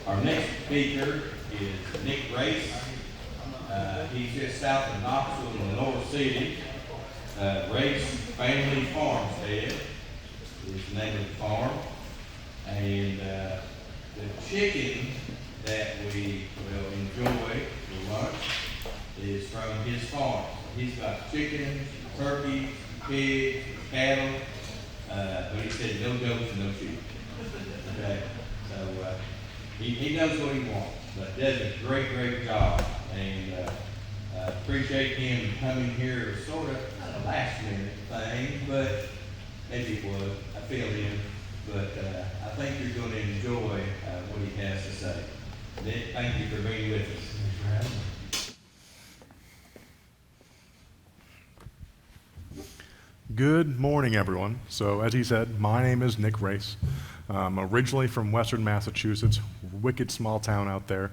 Our next speaker is Nick Race. He's just south of Knoxville in the North City. Race Family Farmstead is the name of the farm. And the chicken that we will enjoy for lunch is from his farm. He's got chickens, turkeys, pigs, cattle, but he said no goats and no sheep. Okay, so he knows what he wants, but does a great job, and appreciate him coming here. Sort of not a last minute thing, but maybe it was. I feel him, but I think you're going to enjoy what he has to say. Nick, thank you for being with us. Thanks for having me. Good morning, everyone. So, as he said, my name is Nick Race. I'm originally from Western Massachusetts, wicked small town out there,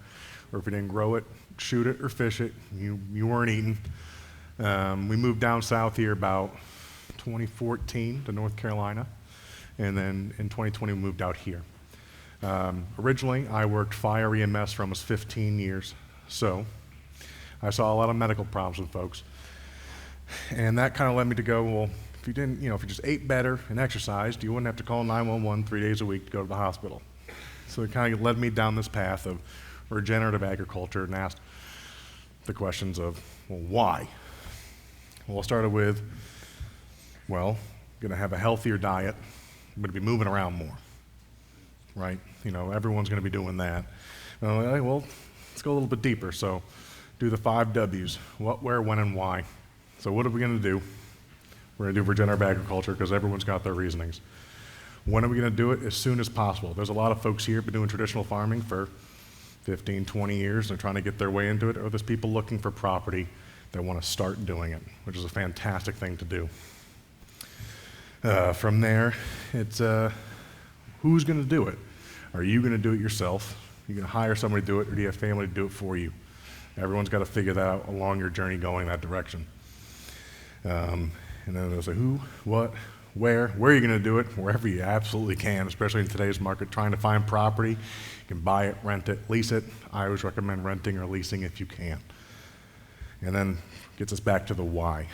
where if you didn't grow it, shoot it, or fish it, you weren't eating. We moved down south here about 2014 to North Carolina, and then in 2020 we moved out here. Originally, I worked fire EMS for almost 15 years, so I saw a lot of medical problems with folks. And that kind of led me to go, well, if you didn't, if you just ate better and exercised, you wouldn't have to call 911 3 days a week to go to the hospital. So it kind of led me down this path of regenerative agriculture and asked the questions of, well, why? Well, I started with, well, going to have a healthier diet. I'm going to be moving around more, right? Everyone's going to be doing that. And I'm like, well, let's go a little bit deeper. So do the 5 W's: what, where, when, and why. So what are we going to do? We're going to do regenerative agriculture because everyone's got their reasonings. When are we going to do it? As soon as possible. There's a lot of folks here who've been doing traditional farming for 15, 20 years. They're trying to get their way into it, or there's people looking for property that want to start doing it, which is a fantastic thing to do. From there, it's who's going to do it? Are you going to do it yourself? Are you going to hire somebody to do it, or do you have family to do it for you? Everyone's got to figure that out along your journey going that direction. And then there's a who, what, where are you going to do it? Wherever you absolutely can, especially in today's market, trying to find property. You can buy it, rent it, lease it. I always recommend renting or leasing if you can. And then gets us back to the why.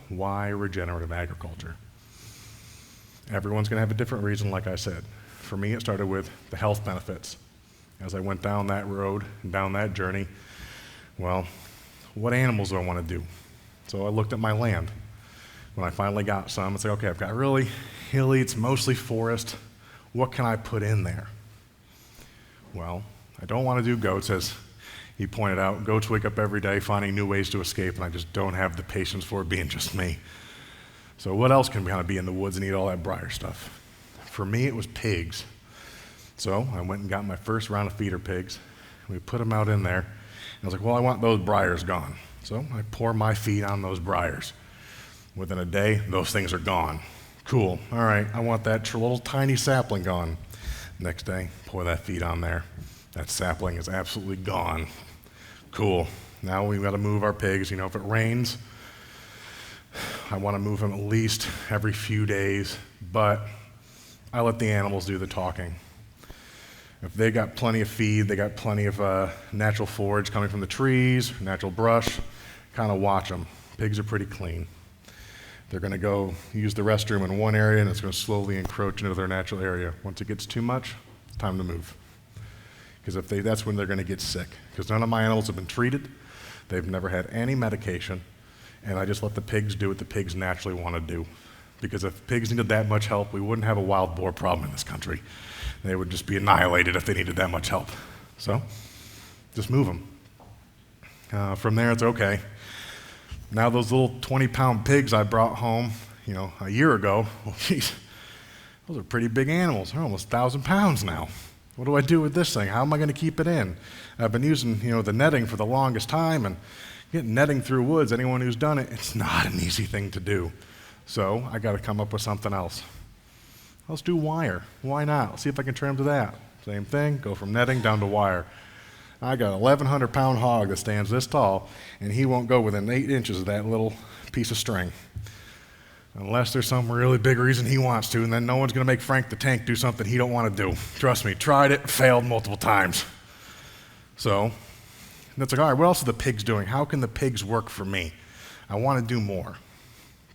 Why regenerative agriculture? Everyone's going to have a different reason, like I said. For me, it started with the health benefits. As I went down that road and down that journey, well, what animals do I want to do? So I looked at my land. When I finally got some, it's like, okay, I've got really hilly, it's mostly forest. What can I put in there? Well, I don't want to do goats, as he pointed out. Goats wake up every day finding new ways to escape, and I just don't have the patience for it being just me. So what else can kind of be in the woods and eat all that briar stuff? For me, it was pigs. So I went and got my first round of feeder pigs. We put them out in there. And I was like, well, I want those briars gone. So I pour my feed on those briars. Within a day, those things are gone. Cool. All right, I want that little tiny sapling gone. Next day, pour that feed on there. That sapling is absolutely gone. Cool. Now we've got to move our pigs. If it rains, I want to move them at least every few days, but I let the animals do the talking. If they got plenty of feed, they got plenty of natural forage coming from the trees, natural brush, kind of watch them. Pigs are pretty clean. They're going to go use the restroom in one area, and it's going to slowly encroach into their natural area. Once it gets too much, it's time to move. Because that's when they're going to get sick. Because none of my animals have been treated. They've never had any medication. And I just let the pigs do what the pigs naturally want to do. Because if pigs needed that much help, we wouldn't have a wild boar problem in this country. They would just be annihilated if they needed that much help. So, just move them. From there, it's okay. Now those little 20-pound pigs I brought home, a year ago, well, geez, those are pretty big animals. They're almost 1,000 pounds now. What do I do with this thing? How am I going to keep it in? I've been using, the netting for the longest time, and getting netting through woods, anyone who's done it, it's not an easy thing to do. So I got to come up with something else. Let's do wire. Why not? Let's see if I can trim to that. Same thing, go from netting down to wire. I got a 1,100-pound hog that stands this tall, and he won't go within 8 inches of that little piece of string. Unless there's some really big reason he wants to, and then no one's going to make Frank the tank do something he don't want to do. Trust me, tried it, failed multiple times. So that's like, all right, what else are the pigs doing? How can the pigs work for me? I want to do more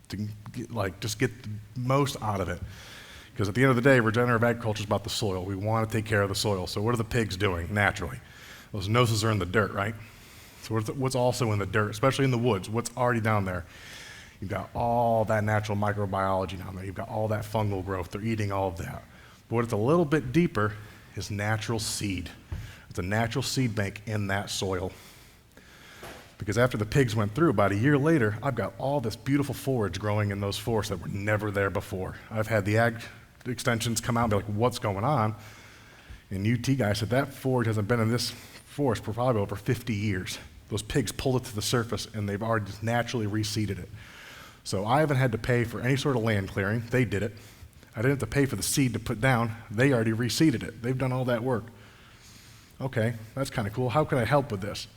to just get the most out of it. Because at the end of the day, regenerative agriculture is about the soil. We want to take care of the soil. So what are the pigs doing naturally? Those noses are in the dirt, right? So what's also in the dirt, especially in the woods? What's already down there? You've got all that natural microbiology down there. You've got all that fungal growth. They're eating all of that. But what's a little bit deeper is natural seed. It's a natural seed bank in that soil. Because after the pigs went through, about a year later, I've got all this beautiful forage growing in those forests that were never there before. I've had the ag extensions come out and be like, what's going on? And UT guy said, that forage hasn't been in this forest for probably over 50 years. Those pigs pulled it to the surface and they've already just naturally reseeded it. So I haven't had to pay for any sort of land clearing. They did it. I didn't have to pay for the seed to put down. They already reseeded it. They've done all that work. Okay, that's kind of cool. How can I help with this?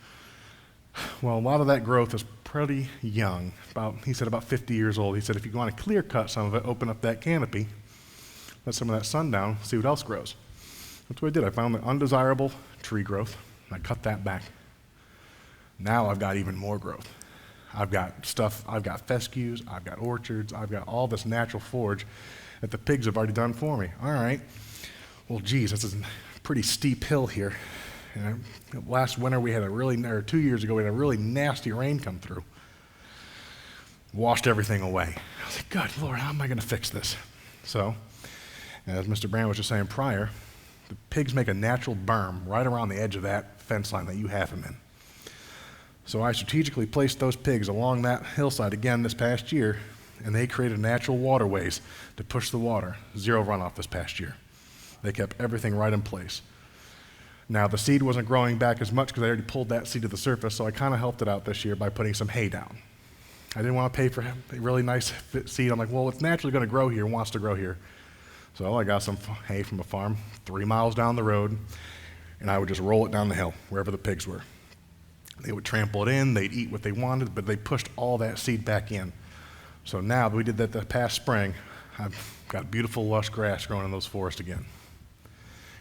Well, a lot of that growth is pretty young. He said about 50 years old. He said if you want to clear cut some of it, open up that canopy, let some of that sun down, see what else grows. That's what I did. I found the undesirable tree growth, and I cut that back. Now I've got even more growth. I've got fescues, I've got orchards, I've got all this natural forage that the pigs have already done for me. All right, well, geez, this is a pretty steep hill here. And last winter we had or 2 years ago, we had a really nasty rain come through. Washed everything away. I was like, God, Lord, how am I going to fix this? So, as Mr. Brand was just saying prior, the pigs make a natural berm right around the edge of that fence line that you have them in. So I strategically placed those pigs along that hillside again this past year, and they created natural waterways to push the water. Zero runoff this past year. They kept everything right in place. Now, the seed wasn't growing back as much because I already pulled that seed to the surface, so I kind of helped it out this year by putting some hay down. I didn't want to pay for a really nice seed. I'm like, well, it's naturally going to grow here, wants to grow here. So I got some hay from a farm 3 miles down the road, and I would just roll it down the hill, wherever the pigs were. They would trample it in, they'd eat what they wanted, but they pushed all that seed back in. So now that we did that the past spring, I've got beautiful lush grass growing in those forests again.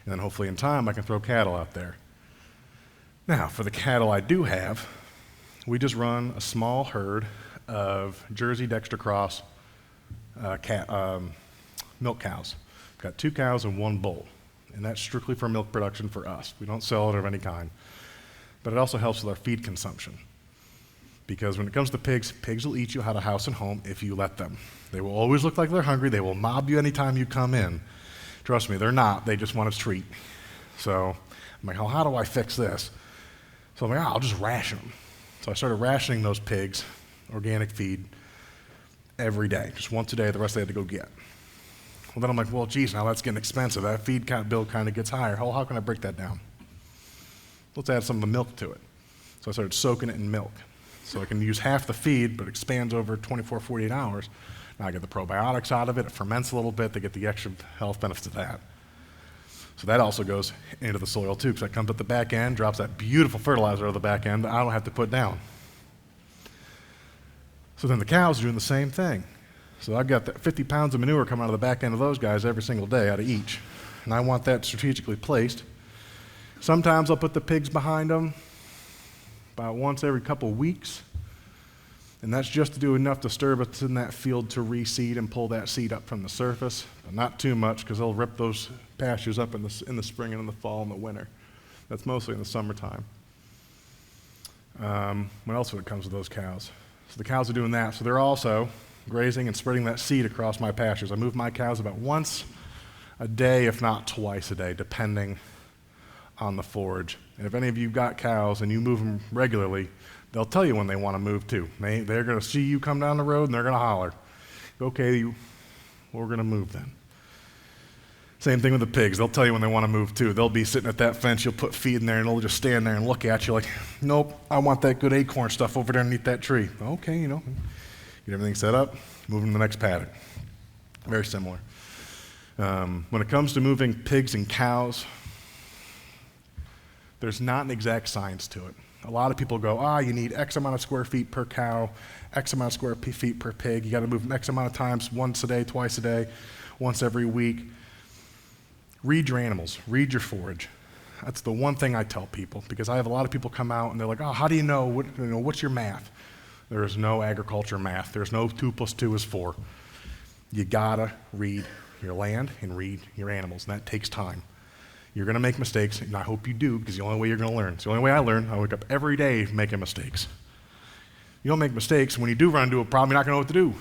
And then hopefully in time I can throw cattle out there. Now, for the cattle I do have, we just run a small herd of Jersey Dexter Cross milk cows. We've got 2 cows and 1 bull, and that's strictly for milk production for us. We don't sell it of any kind. But it also helps with our feed consumption. Because when it comes to pigs, pigs will eat you out of house and home if you let them. They will always look like they're hungry. They will mob you anytime you come in. Trust me, they're not. They just want a treat. So I'm like, oh, how do I fix this? So I'm like, I'll just ration them. So I started rationing those pigs, organic feed, every day. Just once a day, the rest they had to go get. Well, then I'm like, well, geez, now that's getting expensive. That feed bill kind of gets higher. How can I break that down? Let's add some of the milk to it. So I started soaking it in milk. So I can use half the feed, but expands over 24, 48 hours. Now I get the probiotics out of it. It ferments a little bit. They get the extra health benefits of that. So that also goes into the soil too, because that comes at the back end, drops that beautiful fertilizer at the back end that I don't have to put down. So then the cows are doing the same thing. So I've got that 50 pounds of manure coming out of the back end of those guys every single day out of each. And I want that strategically placed. Sometimes I'll put the pigs behind them about once every couple weeks. And that's just to do enough disturbance in that field to reseed and pull that seed up from the surface. But not too much, because they'll rip those pastures up in the spring and in the fall and the winter. That's mostly in the summertime. What else when it comes to those cows? So the cows are doing that. So they're also grazing and spreading that seed across my pastures. I move my cows about once a day, if not twice a day, depending on the forage. And if any of you got cows and you move them regularly, they'll tell you when they want to move too. They're going to see you come down the road and they're going to holler, okay, we're going to move then. Same thing with the pigs. They'll tell you when they want to move too. They'll be sitting at that fence, you'll put feed in there and they'll just stand there and look at you like, nope, I want that good acorn stuff over there underneath that tree. Okay, get everything set up, move them to the next paddock. Very similar. When it comes to moving pigs and cows, there's not an exact science to it. A lot of people go, you need X amount of square feet per cow, X amount of square feet per pig. You got to move them X amount of times, once a day, twice a day, once every week. Read your animals. Read your forage. That's the one thing I tell people, because I have a lot of people come out and they're like, oh, how do you know, what's your math? There is no agriculture math. There's no 2 + 2 is 4. You gotta read your land and read your animals, and that takes time. You're gonna make mistakes, and I hope you do, because the only way you're gonna learn. It's the only way I learn. I wake up every day making mistakes. You don't make mistakes. When you do run into a problem, you're not gonna know what to do.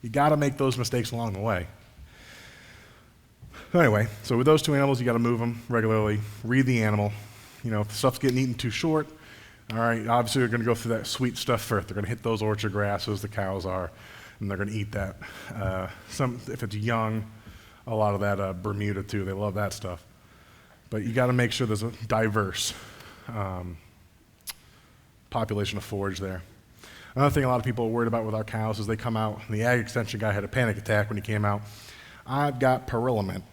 You gotta make those mistakes along the way. Anyway, so with those 2 animals, you gotta move them regularly, read the animal. If the stuff's getting eaten too short, all right, obviously they're gonna go through that sweet stuff first. They're gonna hit those orchard grasses, the cows are, and they're gonna eat that. If it's young, a lot of that Bermuda too, they love that stuff. But you gotta make sure there's a diverse population of forage there. Another thing a lot of people are worried about with our cows is they come out, and the ag extension guy had a panic attack when he came out. I've got pyrrolament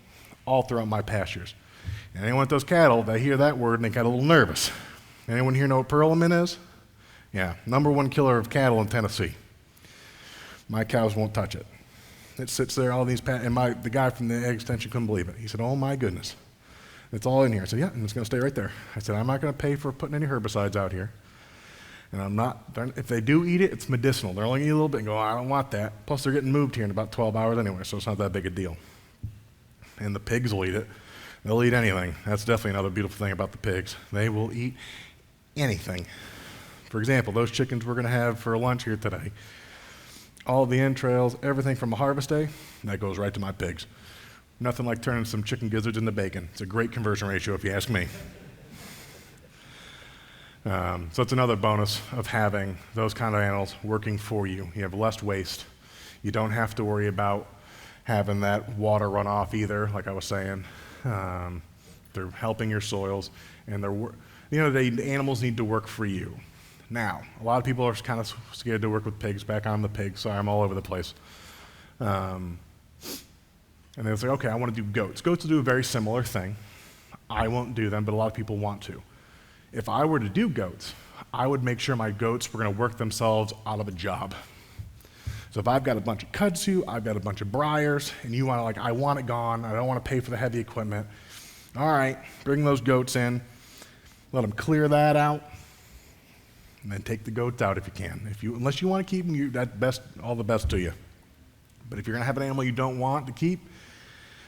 all throughout my pastures. And anyone with those cattle, they hear that word and they get a little nervous. Anyone here know what pyrrolament is? Yeah, #1 killer of cattle in Tennessee. My cows won't touch it. It sits there, all these, and the guy from the ag extension couldn't believe it. He said, oh my goodness, it's all in here. I said, yeah, and it's gonna stay right there. I said, I'm not gonna pay for putting any herbicides out here. And I'm not, if they do eat it, it's medicinal. They're only gonna eat a little bit and go, I don't want that. Plus they're getting moved here in about 12 hours anyway, so it's not that big a deal. And the pigs will eat it. They'll eat anything. That's definitely another beautiful thing about the pigs. They will eat anything. For example, those chickens we're gonna have for lunch here today, all the entrails, everything from a harvest day, that goes right to my pigs. Nothing like turning some chicken gizzards into bacon. It's a great conversion ratio if you ask me. So it's another bonus of having those kind of animals working for you. You have less waste. You don't have to worry about having that water run off either, like I was saying. They're helping your soils, and the animals need to work for you. Now, a lot of people are kind of scared to work with pigs. Back on the pigs, sorry, I'm all over the place. And they'll say, okay, I want to do goats. Goats will do a very similar thing. I won't do them, but a lot of people want to. If I were to do goats, I would make sure my goats were going to work themselves out of a job. So if I've got a bunch of kudzu, I've got a bunch of briars, and you want to I want it gone, I don't want to pay for the heavy equipment. All right, bring those goats in, let them clear that out, and then take the goats out if you can. Unless you want to keep them, all the best to you. But if you're going to have an animal you don't want to keep,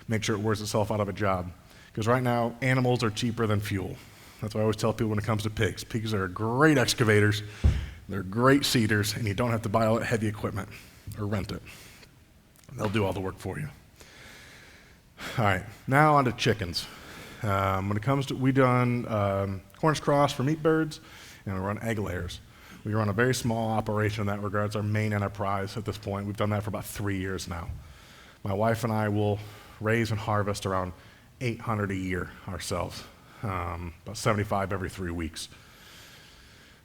make sure it wears itself out of a job. Because right now, animals are cheaper than fuel. That's what I always tell people when it comes to pigs. Pigs are great excavators, they're great seeders, and you don't have to buy all that heavy equipment or rent it. They'll do all the work for you. All right, now on to chickens. When it comes to, we done Cornish cross for meat birds, and we run egg layers. We run a very small operation in that regard. It's our main enterprise at this point. We've done that for about 3 years now. My wife and I will raise and harvest around 800 a year ourselves, about 75 every 3 weeks.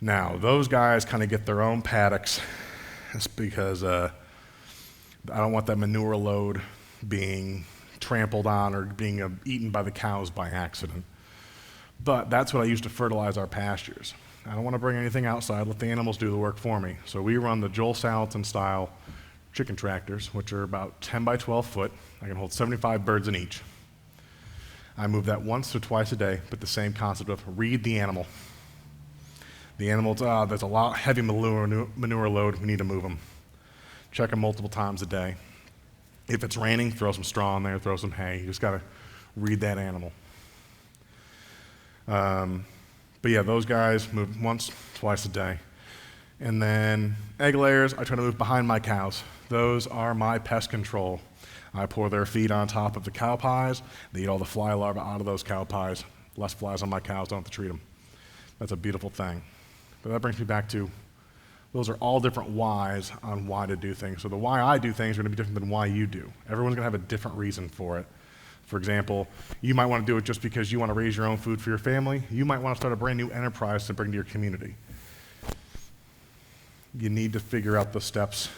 Now, those guys kind of get their own paddocks. It's because I don't want that manure load being trampled on or being eaten by the cows by accident. But that's what I use to fertilize our pastures. I don't want to bring anything outside, let the animals do the work for me. So we run the Joel Salatin style chicken tractors, which are about 10 by 12 foot. I can hold 75 birds in each. I move that once or twice a day, but the same concept of read the animal. The animals, there's a lot heavy manure load, we need to move them. Check them multiple times a day. If it's raining, throw some straw in there, throw some hay. You just got to read that animal. But yeah, those guys move once, twice a day. And then egg layers, I try to move behind my cows. Those are my pest control. I pour their feed on top of the cow pies. They eat all the fly larvae out of those cow pies. Less flies on my cows, don't have to treat them. That's a beautiful thing. But that brings me back to, those are all different whys on why to do things. So the why I do things are going to be different than why you do. Everyone's going to have a different reason for it. For example, you might want to do it just because you want to raise your own food for your family. You might want to start a brand new enterprise to bring to your community. You need to figure out the steps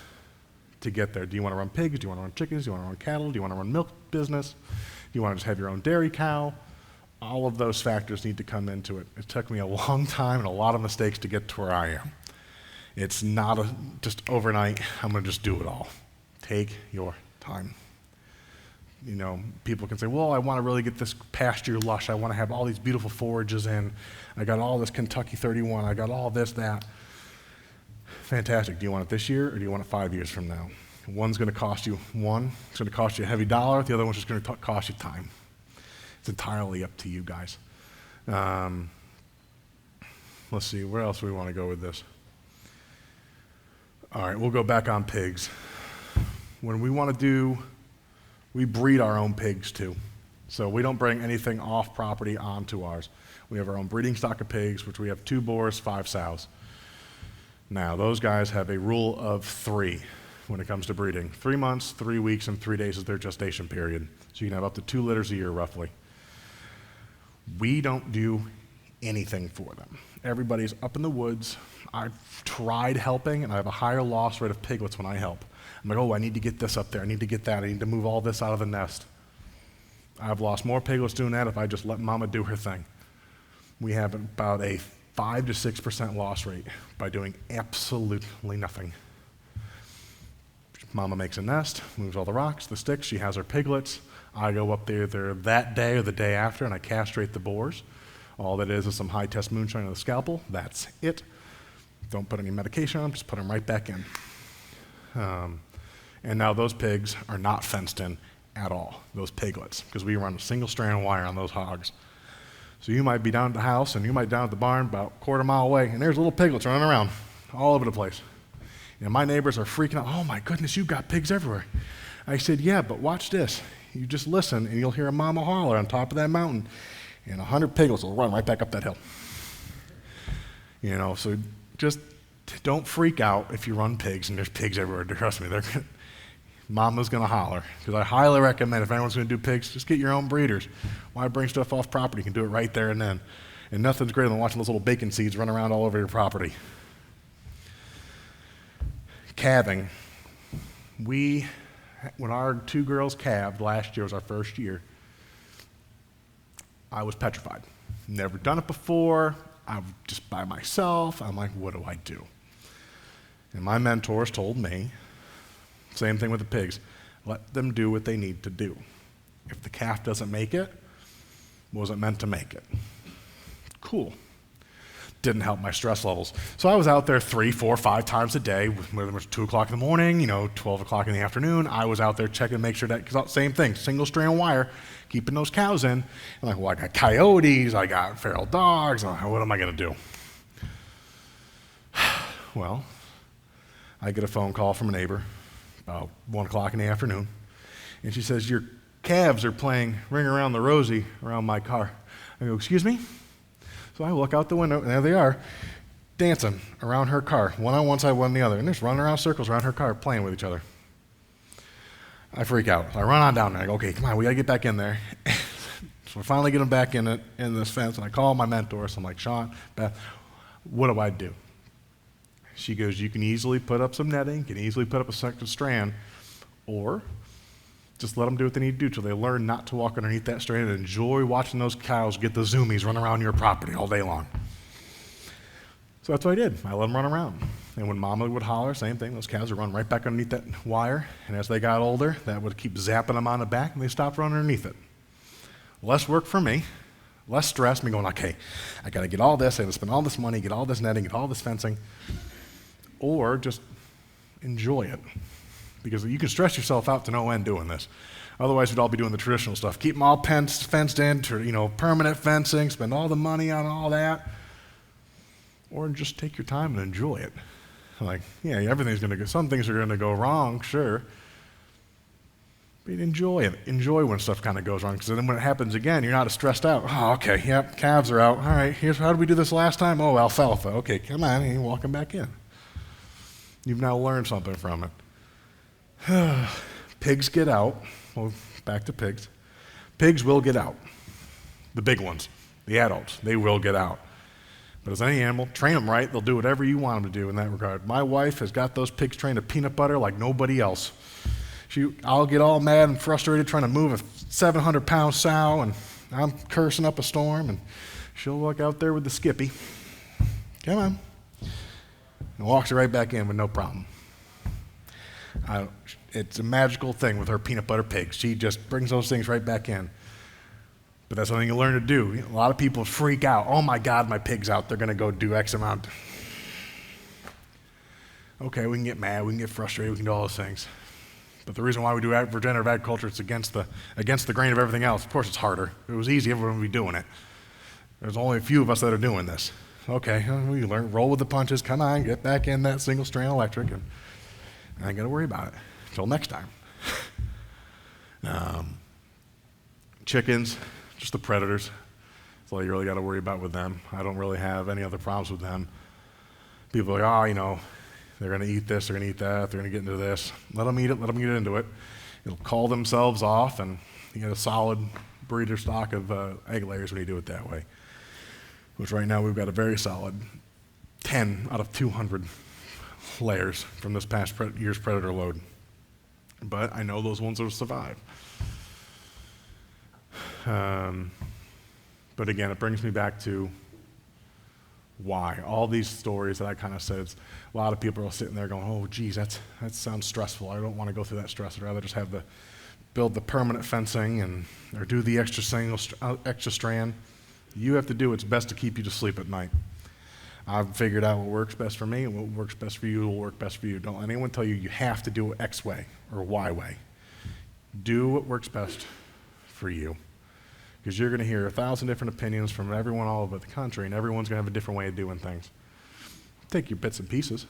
to get there. Do you want to run pigs? Do you want to run chickens? Do you want to run cattle? Do you want to run milk business? Do you want to just have your own dairy cow? All of those factors need to come into it. It took me a long time and a lot of mistakes to get to where I am. It's not just overnight, I'm going to just do it all. Take your time. You know, people can say, well, I want to really get this pasture lush. I want to have all these beautiful forages in. I got all this Kentucky 31. I got all this, that. Fantastic. Do you want it this year or do you want it 5 years from now? One's going to cost you it's going to cost you a heavy dollar. The other one's just going to cost you time. It's entirely up to you guys. Let's see, where else do we want to go with this? All right, we'll go back on pigs. When we want to do, we breed our own pigs too. So we don't bring anything off property onto ours. We have our own breeding stock of pigs, which we have 2 boars, 5 sows. Now, those guys have a rule of 3 when it comes to breeding. 3 months, 3 weeks, and 3 days is their gestation period. So you can have up to 2 litters a year, roughly. We don't do anything for them. Everybody's up in the woods. I've tried helping, and I have a higher loss rate of piglets when I help. I'm like, oh, I need to get this up there. I need to get that. I need to move all this out of the nest. I've lost more piglets doing that if I just let Mama do her thing. We have about a 5 to 6% loss rate by doing absolutely nothing. Mama makes a nest, moves all the rocks, the sticks, she has her piglets. I go up there either that day or the day after and I castrate the boars. All that is some high-test moonshine on the scalpel. That's it. Don't put any medication on them, just put them right back in. And now those pigs are not fenced in at all, those piglets, because we run a single strand wire on those hogs. So you might be down at the house and you might be down at the barn about a quarter mile away, and there's little piglets running around all over the place. And my neighbors are freaking out, oh my goodness, you've got pigs everywhere. I said, yeah, but watch this. You just listen and you'll hear a mama holler on top of that mountain, and 100 piglets will run right back up that hill. You know, so just don't freak out if you run pigs and there's pigs everywhere. Trust me, Mama's going to holler. Because I highly recommend if anyone's going to do pigs, just get your own breeders. Why bring stuff off property? You can do it right there and then. And nothing's greater than watching those little bacon seeds run around all over your property. Calving. When our 2 girls calved, last year was our first year, I was petrified. Never done it before. I'm just by myself. I'm like, what do I do? And my mentors told me, same thing with the pigs, let them do what they need to do. If the calf doesn't make it, wasn't meant to make it. Cool. Didn't help my stress levels. So I was out there 3, 4, 5 times a day, whether it was 2 o'clock in the morning, 12 o'clock in the afternoon. I was out there checking to make sure that, because same thing, single strand wire, keeping those cows in. I'm like, well, I got coyotes, I got feral dogs, what am I going to do? Well, I get a phone call from a neighbor about 1 o'clock in the afternoon, and she says, your calves are playing Ring Around the Rosie around my car. I go, excuse me? So I look out the window, and there they are, dancing around her car, one on one side, one on the other, and they're just running around circles around her car, playing with each other. I freak out. So I run on down there. I go, okay, come on, we gotta get back in there. So I finally get them back in this fence, and I call my mentor. So I'm like, Sean, Beth, what do I do? She goes, you can easily put up some netting, you can easily put up a second strand, or just let them do what they need to do till they learn not to walk underneath that strand and enjoy watching those cows get the zoomies run around your property all day long. So that's what I did. I let them run around. And when Mama would holler, same thing, those cows would run right back underneath that wire. And as they got older, that would keep zapping them on the back, and they stopped running underneath it. Less work for me, less stress, me going, okay, I got to get all this, I got to spend all this money, get all this netting, get all this fencing, or just enjoy it. Because you can stress yourself out to no end doing this. Otherwise, we'd all be doing the traditional stuff. Keep them all fenced in, permanent fencing, spend all the money on all that. Or just take your time and enjoy it. Like, yeah, everything's going to go, some things are going to go wrong, sure. But enjoy it. Enjoy when stuff kind of goes wrong, because then when it happens again, you're not as stressed out. Oh, okay, yep, calves are out. All right, how did we do this last time? Oh, alfalfa. Okay, come on, and you walk them back in. You've now learned something from it. Pigs get out. Well, back to pigs. Pigs will get out. The big ones, the adults, they will get out. But as any animal, train them right, they'll do whatever you want them to do in that regard. My wife has got those pigs trained to peanut butter like nobody else. I'll get all mad and frustrated trying to move a 700-pound sow, and I'm cursing up a storm, and she'll walk out there with the skippy. Come on. And walks her right back in with no problem. It's a magical thing with her peanut butter pigs. She just brings those things right back in. But that's something you learn to do. A lot of people freak out. Oh my God, my pig's out. They're going to go do X amount. Okay, we can get mad, we can get frustrated, we can do all those things. But the reason why we do regenerative agriculture is against the grain of everything else. Of course it's harder. If it was easy, everyone would be doing it. There's only a few of us that are doing this. Okay, we learn, roll with the punches, come on, get back in that single strand electric, and I ain't got to worry about it until next time. Chickens, just the predators. That's all you really got to worry about with them. I don't really have any other problems with them. People are like, they're going to eat this, they're going to eat that, they're going to get into this. Let them eat it, let them get into it. It'll call themselves off, and you get a solid breeder stock of egg layers when you do it that way. Which right now we've got a very solid 10 out of 200 layers from this past year's predator load. But I know those ones will survive. But again, it brings me back to why. All these stories that I kind of said, a lot of people are sitting there going, oh, geez, that sounds stressful. I don't want to go through that stress. I'd rather just build the permanent fencing or do the extra strand. You have to do what's best to keep you to sleep at night. I've figured out what works best for me, and what works best for you will work best for you. Don't let anyone tell you have to do it X way or Y way. Do what works best for you. Because you're going to hear 1,000 different opinions from everyone all over the country, and everyone's going to have a different way of doing things. Take your bits and pieces.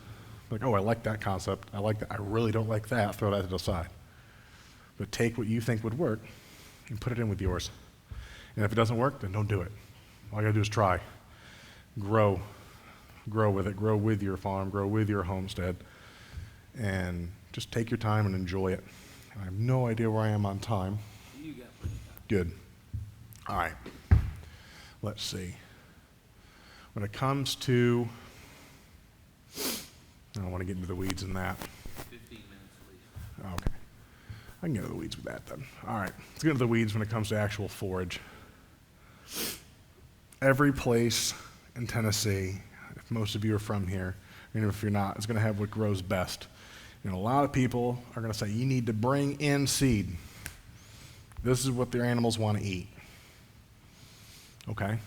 Like, oh, I like that concept. I like that. I really don't like that. Throw that to the side. But take what you think would work and put it in with yours. And if it doesn't work, then don't do it. All you got to do is try. Grow with it. Grow with your farm. Grow with your homestead. And just take your time and enjoy it. I have no idea where I am on time. You got plenty of time. Good. All right. Let's see. When it comes to, I don't want to get into the weeds in that. 15 minutes at least. Okay. I can get into the weeds with that then. All right. Let's get into the weeds when it comes to actual forage. Every place in Tennessee, if most of you are from here, even if you're not, is going to have what grows best. A lot of people are going to say, you need to bring in seed. This is what their animals want to eat. Okay.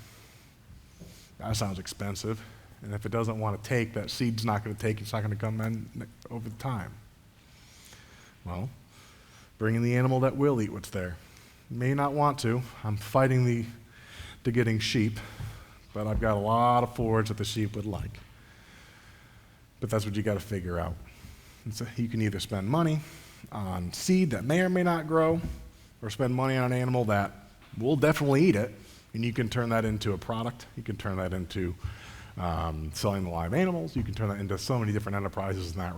That sounds expensive. And if it doesn't want to take, that seed's not going to take, it's not going to come in over time. Well, bring in the animal that will eat what's there. You may not want to. I'm fighting to getting sheep, but I've got a lot of forage that the sheep would like. But that's what you got to figure out. And so you can either spend money on seed that may or may not grow, or spend money on an animal that will definitely eat it, and you can turn that into a product. You can turn that into selling the live animals. You can turn that into so many different enterprises in that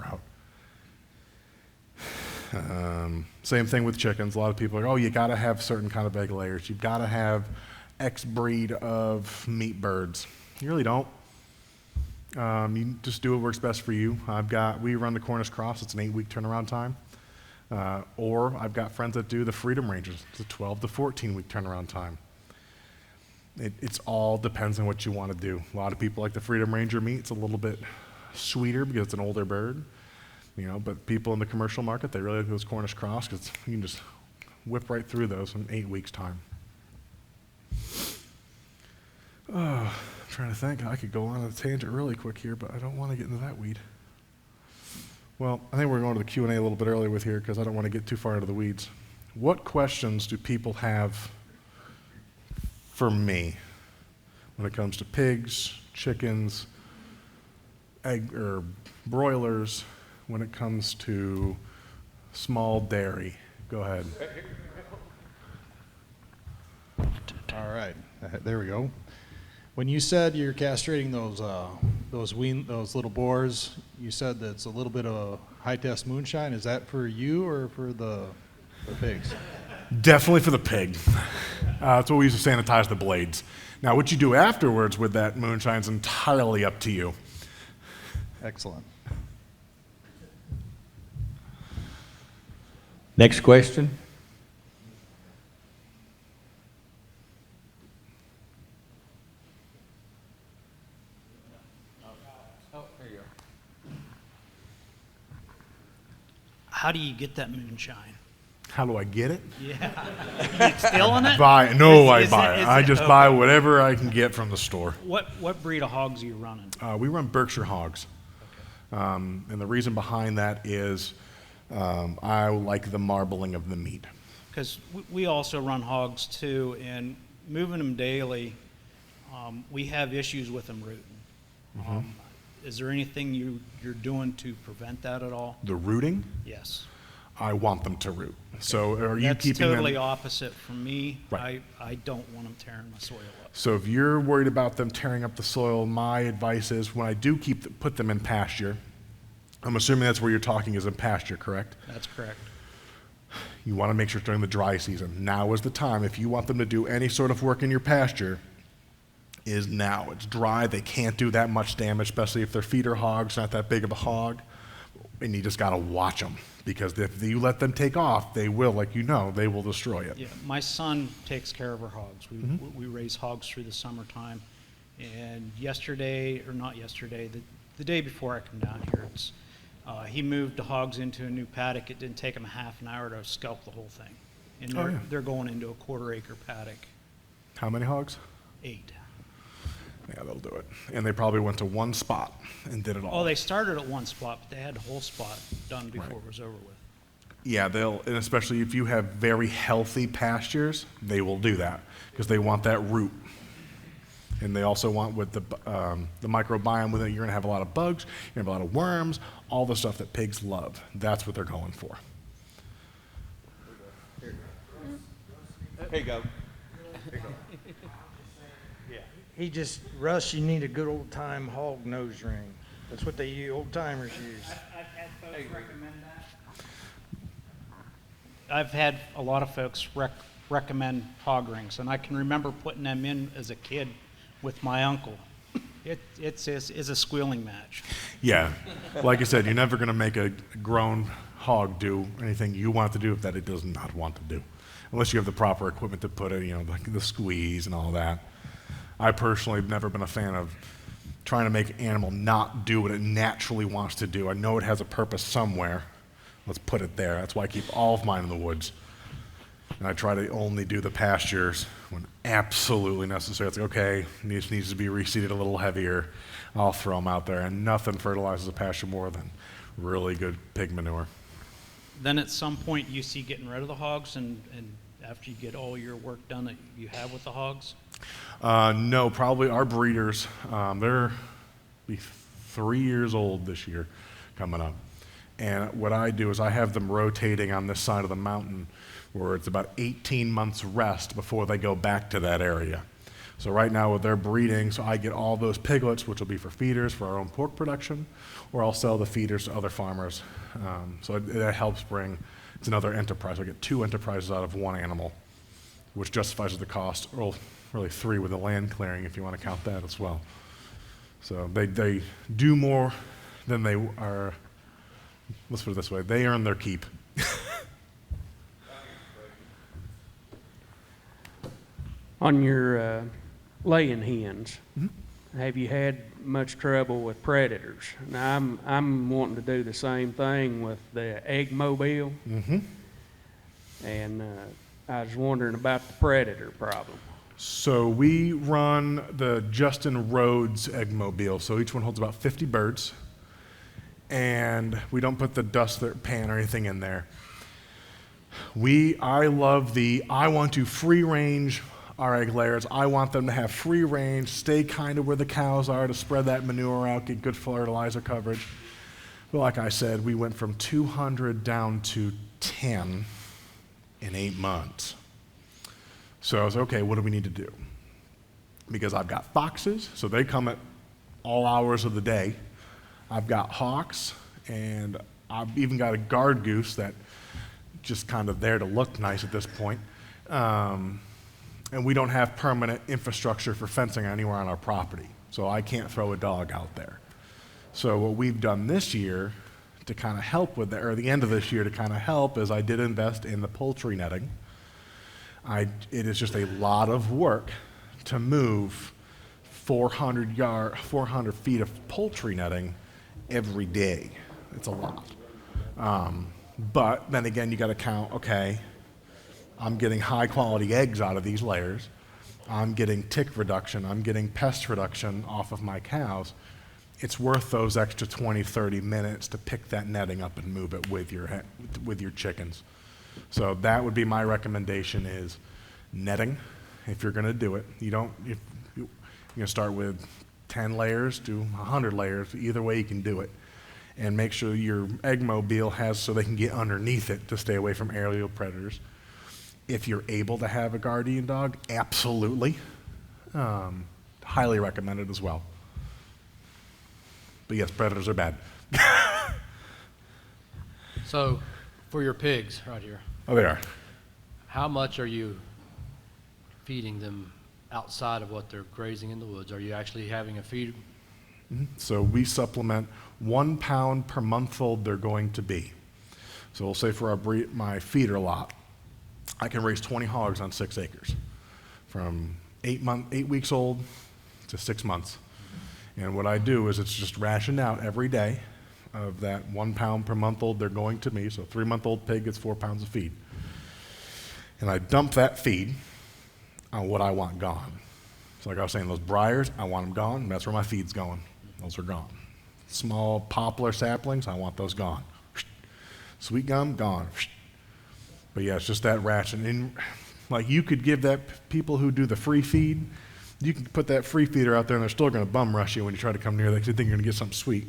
route. Same thing with chickens. A lot of people are like, oh, you got to have certain kind of egg layers. You've got to have X breed of meat birds. You really don't. You just do what works best for you. We run the Cornish cross. It's an 8-week turnaround time. Or I've got friends that do the Freedom Rangers. It's a 12 to 14-week turnaround time. It's all depends on what you want to do. A lot of people like the Freedom Ranger meat. It's a little bit sweeter because it's an older bird. But people in the commercial market, they really like those Cornish cross because you can just whip right through those in 8 weeks' time. I'm trying to think. I could go on a tangent really quick here, but I don't want to get into that weed. Well, I think we're going to the Q&A a little bit earlier with here because I don't want to get too far into the weeds. What questions do people have for me when it comes to pigs, chickens, egg or broilers, when it comes to small dairy? Go ahead. All right, there we go. When you said you're castrating those little boars, you said that it's a little bit of high-test moonshine. Is that for you or for the pigs? Definitely for the pig. That's what we use to sanitize the blades. Now, what you do afterwards with that moonshine is entirely up to you. Excellent. Next question. Oh, there you go. How do you get that moonshine? How do I get it? Yeah. You stealing it? Buy it. No, I Is buy it. is I just okay. buy whatever I can get from the store. What breed of hogs are you running? We run Berkshire hogs. And the reason behind that is I like the marbling of the meat. Because we also run hogs too, and moving them daily, we have issues with them rooting. Is there anything you're doing to prevent that at all? The rooting, Yes. I want them to root. So are you That's keeping totally them? opposite from me. Right. I don't want them tearing my soil up. So if you're worried about them tearing up the soil, my advice is when I do put them in pasture, I'm assuming that's where you're talking is in pasture, correct? That's correct. You want to make sure during the dry season. Now is the time. If you want them to do any sort of work in your pasture, is now. It's dry. They can't do that much damage, especially if they're feeder hogs, not that big of a hog. And you just got to watch them because if you let them take off, they will, like you know, they will destroy it. Yeah, my son takes care of our hogs. We raise hogs through the summertime. And yesterday, or not yesterday, the day before I come down here, he moved the hogs into a new paddock. It didn't take him a half an hour to scalp the whole thing. And Oh, yeah. they're going into a 1/4 acre paddock. How many hogs? 8. Yeah, they'll do it. And they probably went to one spot and did it all. Oh, they started at one spot, but they had the whole spot done before Right. it was over with. Yeah, and especially if you have very healthy pastures, they will do that because they want that root. And they also want with the microbiome with it, you're going to have a lot of bugs, you're going to have a lot of worms, all the stuff that pigs love. That's what they're going for. Here you go. Russ, you need a good old time hog nose ring. That's what old timers use. I've had folks recommend that. I've had a lot of folks recommend hog rings, and I can remember putting them in as a kid with my uncle. It's a squealing match. Yeah, like I said, you're never going to make a grown hog do anything you want it to do that it does not want to do, unless you have the proper equipment to put it, like the squeeze and all that. I personally have never been a fan of trying to make an animal not do what it naturally wants to do. I know it has a purpose somewhere. Let's put it there. That's why I keep all of mine in the woods. And I try to only do the pastures when absolutely necessary. It's like, okay, needs to be reseeded a little heavier. I'll throw them out there. And nothing fertilizes a pasture more than really good pig manure. Then at some point you see getting rid of the hogs, and after you get all your work done that you have with the hogs? No, probably our breeders, they're be 3 years old this year coming up. And what I do is I have them rotating on this side of the mountain where it's about 18 months rest before they go back to that area. So right now with their breeding, so I get all those piglets, which will be for feeders for our own pork production, or I'll sell the feeders to other farmers. So it helps it's another enterprise. I get 2 enterprises out of 1 animal, which justifies the cost, or really 3 with the land clearing if you want to count that as well. So they do more than they are, let's put it this way, they earn their keep. On your laying hens, have you had much trouble with predators? Now, I'm wanting to do the same thing with the egg mobile, and I was wondering about the predator problem. So we run the Justin Rhodes egg mobile. So each one holds about 50 birds, and we don't put the dust pan or anything in there. I want to free range our egg layers. I want them to have free range, stay kind of where the cows are to spread that manure out, get good fertilizer coverage. But like I said, we went from 200 down to 10 in 8 months. So I was okay, what do we need to do? Because I've got foxes, so they come at all hours of the day. I've got hawks, and I've even got a guard goose that just kind of there to look nice at this point. And we don't have permanent infrastructure for fencing anywhere on our property, so I can't throw a dog out there. So what we've done this year to kind of help with that, or the end of this year to kind of help, is I did invest in the poultry netting. It is just a lot of work to move 400 feet of poultry netting every day. It's a lot. But then again, you got to count, okay, I'm getting high quality eggs out of these layers. I'm getting tick reduction. I'm getting pest reduction off of my cows. It's worth those extra 20, 30 minutes to pick that netting up and move it with your chickens. So that would be my recommendation is netting, if you're gonna do it. You're gonna start with 10 layers to 100 layers, either way you can do it. And make sure your egg mobile has so they can get underneath it to stay away from aerial predators. If you're able to have a guardian dog, absolutely. Highly recommended as well. But yes, predators are bad. So, for your pigs right here, Oh, they are. how much are you feeding them outside of what they're grazing in the woods? Are you actually having a feed? So we supplement 1 pound per month old they're going to be. So we'll say for my feeder lot, I can raise 20 hogs on 6 acres from 8 weeks old to 6 months. And what I do is it's just rationed out every day of that 1 pound per month old they're going to me. So a 3-month-old pig gets 4 pounds of feed. And I dump that feed on what I want gone. So like I was saying, those briars, I want them gone. That's where my feed's going. Those are gone. Small poplar saplings, I want those gone. Sweet gum, gone. But yeah, it's just that ration. And like you could give that people who do the free feed, you can put that free feeder out there and they're still going to bum rush you when you try to come near. They think you're going to get something sweet.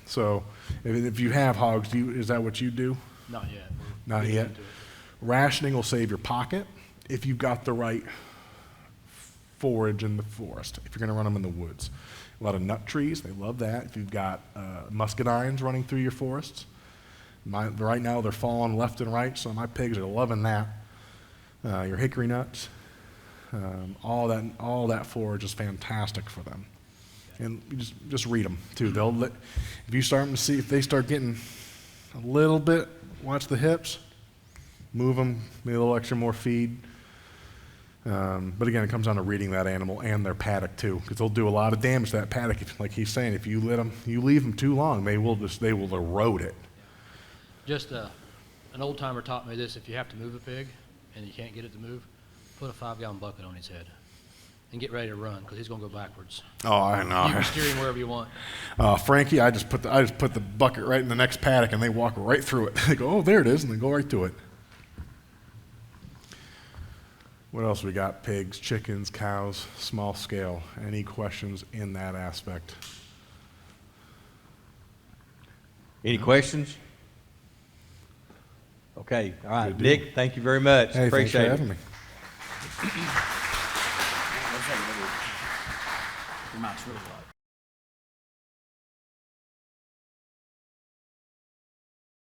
So if you have hogs, is that what you do? Not yet. Not Getting yet. into it. Rationing will save your pocket if you've got the right forage in the forest, if you're going to run them in the woods. A lot of nut trees, they love that. If you've got muscadines running through your forests, right now they're falling left and right, so my pigs are loving that. Your hickory nuts, all that forage is fantastic for them. And you just read them too. If you start to see if they start getting a little bit, watch the hips, move them, maybe a little extra more feed. But again, it comes down to reading that animal and their paddock too, because they'll do a lot of damage to that paddock. Like he's saying, if you leave them too long, they will erode it. Just an old timer taught me this: if you have to move a pig and you can't get it to move, put a 5-gallon bucket on his head and get ready to run, because he's going to go backwards. Oh, I know. You can steer him wherever you want. Frankie, I just put the bucket right in the next paddock, and they walk right through it. They go, oh, there it is, and they go right to it. What else we got? Pigs, chickens, cows, small scale. Any questions in that aspect? Any questions? Okay, all right. Good deal. Nick, thank you very much. Hey, thanks for Appreciate it. having me. Your mouth's really light.